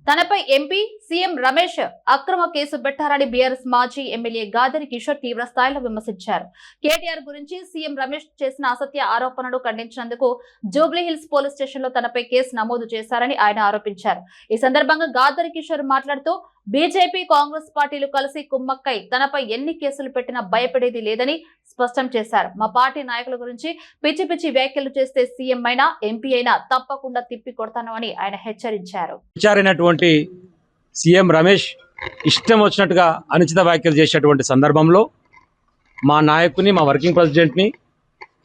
తనపై MP CM Ramesh అక్రమ case పెట్టారని బీఆర్ఎస్ మాజీ ఎమ్మెల్యే గాదరి కిషోర్ తీవ్ర స్థాయిలో విమర్శించారు. కేటీఆర్ గురించి సీఎం రమేష్ చేసిన అసత్య ఆరోపణలు ఖండించినందుకు జూబ్లీహిల్స్ పోలీస్ స్టేషన్ లో తనపై కేసు నమోదు చేశారని ఆయన ఆరోపించారు. ఈ సందర్భంగా గాదరి కిషోర్ మాట్లాడుతూ బీజేపీ కాంగ్రెస్ పార్టీలు కలిసి కుమ్మక్కై తనపై ఎన్ని కేసులు పెట్టినా భయపడేది లేదని స్పష్టం చేశారు. మా పార్టీ నాయకుల గురించి పిచ్చి పిచ్చి వ్యాఖ్యలు చేస్తే సీఎం అయినా ఎంపీ అయినా తప్పకుండా తిప్పి కొడతాను అని ఆయన హెచ్చరించారు. విచారైనటువంటి సీఎం రమేష్ ఇష్టం వచ్చినట్టుగా అనుచిత వ్యాఖ్యలు చేసేటువంటి సందర్భంలో మా నాయకుని, మా వర్కింగ్ ప్రెసిడెంట్ని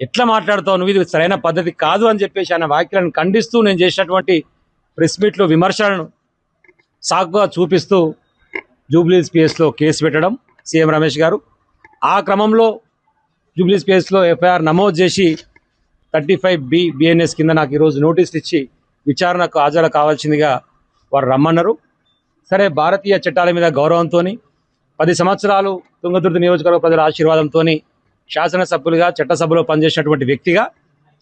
ఎట్లా మాట్లాడుతావు నువ్వు, ఇది సరైన పద్ధతి కాదు అని చెప్పేసి ఆయన వ్యాఖ్యలను ఖండిస్తూ నేను చేసినటువంటి ప్రెస్ మీట్లో విమర్శలను సాకుగా చూపిస్తూ జూబ్లీహిల్స్ పిఎస్లో కేసు పెట్టడం సీఎం రమేష్ గారు. ఆ క్రమంలో జూబ్లీహిల్స్ పిఎస్లో ఎఫ్ఐఆర్ నమోదు చేసి 35B BNS కింద నాకు ఈరోజు నోటీసులు ఇచ్చి విచారణకు హాజరు కావాల్సిందిగా వారు రమ్మన్నారు. సరే, భారతీయ చట్టాల మీద గౌరవంతో 10 సంవత్సరాలు తుంగతుర్తి నియోజకవర్గ ప్రజల ఆశీర్వాదంతో శాసనసభ్యులుగా చట్టసభలో పనిచేసినటువంటి వ్యక్తిగా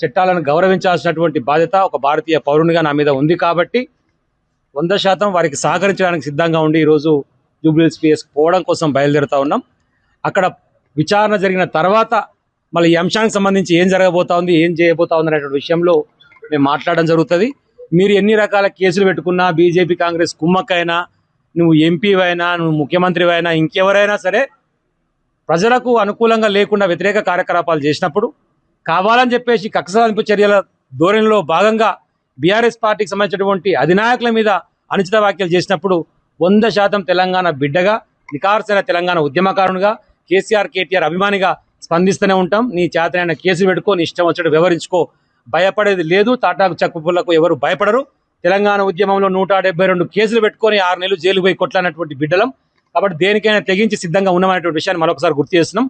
చట్టాలను గౌరవించాల్సినటువంటి బాధ్యత ఒక భారతీయ పౌరునిగా నా మీద ఉంది. కాబట్టి 100% వారికి సహకరించడానికి సిద్ధంగా ఉండి ఈరోజు జూబ్లీహిల్స్ పిఎస్ పోవడం కోసం బయలుదేరుతా ఉన్నాం. అక్కడ విచారణ జరిగిన తర్వాత మళ్ళీ ఈ అంశానికి సంబంధించి ఏం జరగబోతా ఉంది, ఏం చేయబోతా ఉంది అనేటువంటి విషయంలో మేము మాట్లాడడం జరుగుతుంది. మీరు ఎన్ని రకాల కేసులు పెట్టుకున్నా, బీజేపీ కాంగ్రెస్ కుమ్మక్కైనా, నువ్వు ఎంపీ అయినా, నువ్వు ముఖ్యమంత్రి అయినా, ఇంకెవరైనా సరే ప్రజలకు అనుకూలంగా లేకుండా వ్యతిరేక కార్యకలాపాలు చేసినప్పుడు కావాలని చెప్పేసి కక్ష సాధింపు చర్యల ధోరణిలో భాగంగా బీఆర్ఎస్ పార్టీకి సంబంధించినటువంటి అధినాయకుల మీద అనుచిత వ్యాఖ్యలు చేసినప్పుడు 100% తెలంగాణ బిడ్డగా, నికార్సైన తెలంగాణ ఉద్యమకారునిగా, కేటీఆర్ అభిమానిగా స్పందిస్తూనే ఉంటాం. నీ చేతనైన కేసులు పెట్టుకో, నీ ఇష్టం వచ్చినట్టు వ్యవహరించుకో, భయపడేది లేదు. తాటాకు చెక్కుపుల్లకు ఎవరు భయపడరు. తెలంగాణ ఉద్యమంలో 172 కేసులు పెట్టుకొని 6 నెలలు జైలు పోయి కొట్లాడినటువంటి బిడ్డలం. కాబట్టి దేనికైనా తెగించి సిద్ధంగా ఉన్నామనేటువంటి విషయాన్ని మరొకసారి గుర్తు చేస్తున్నాం.